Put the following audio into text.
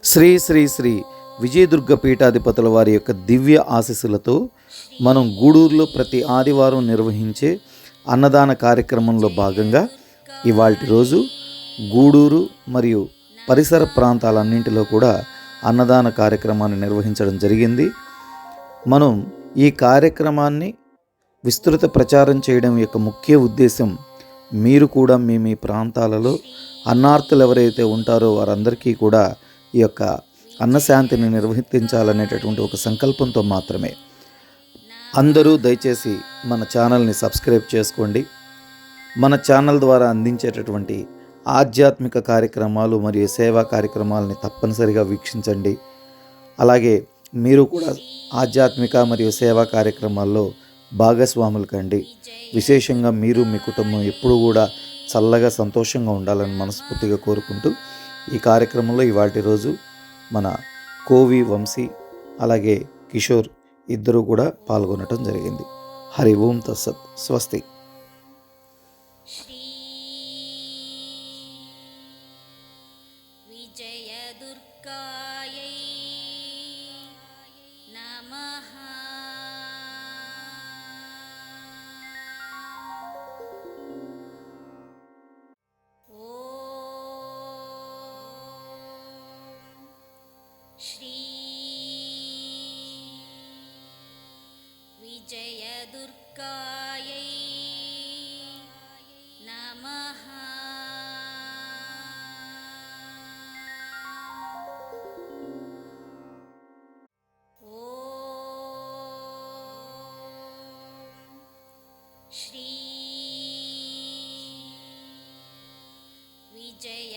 శ్రీ శ్రీ శ్రీ విజయదుర్గ పీఠాధిపతుల వారి యొక్క దివ్య ఆశీస్సులతో మనం గూడూరులో ప్రతి ఆదివారం నిర్వహించే అన్నదాన కార్యక్రమంలో భాగంగా ఇవాల్టి రోజు గూడూరు మరియు పరిసర ప్రాంతాలన్నింటిలో కూడా అన్నదాన కార్యక్రమాన్ని నిర్వహించడం జరిగింది. మనం ఈ కార్యక్రమాన్ని విస్తృత ప్రచారం చేయడం యొక్క ముఖ్య ఉద్దేశం, మీరు కూడా మీ ప్రాంతాలలో అన్నార్తులు ఎవరైతే ఉంటారో వారందరికీ కూడా ఈ యొక్క అన్నశాంతిని నిర్వర్తించాలనేటటువంటి ఒక సంకల్పంతో మాత్రమే. అందరూ దయచేసి మన ఛానల్ని సబ్స్క్రైబ్ చేసుకోండి. మన ఛానల్ ద్వారా అందించేటటువంటి ఆధ్యాత్మిక కార్యక్రమాలు మరియు సేవా కార్యక్రమాలని తప్పనిసరిగా వీక్షించండి. అలాగే మీరు కూడా ఆధ్యాత్మిక మరియు సేవా కార్యక్రమాల్లో భాగస్వాములు కండి. విశేషంగా మీరు మీ కుటుంబం ఎప్పుడూ కూడా చల్లగా సంతోషంగా ఉండాలని మనస్ఫూర్తిగా కోరుకుంటూ ఈ కార్యక్రమంలో ఇవాల్టి రోజు మన కోవి వంశీ అలాగే కిషోర్ ఇద్దరు కూడా పాల్గొనటం జరిగింది. హరి ఓం తత్సత్. స్వస్తి. విజయదుర్గాయై నమః. శ్రీ విజయదుర్గాయై నమః. శ్రీ విజయ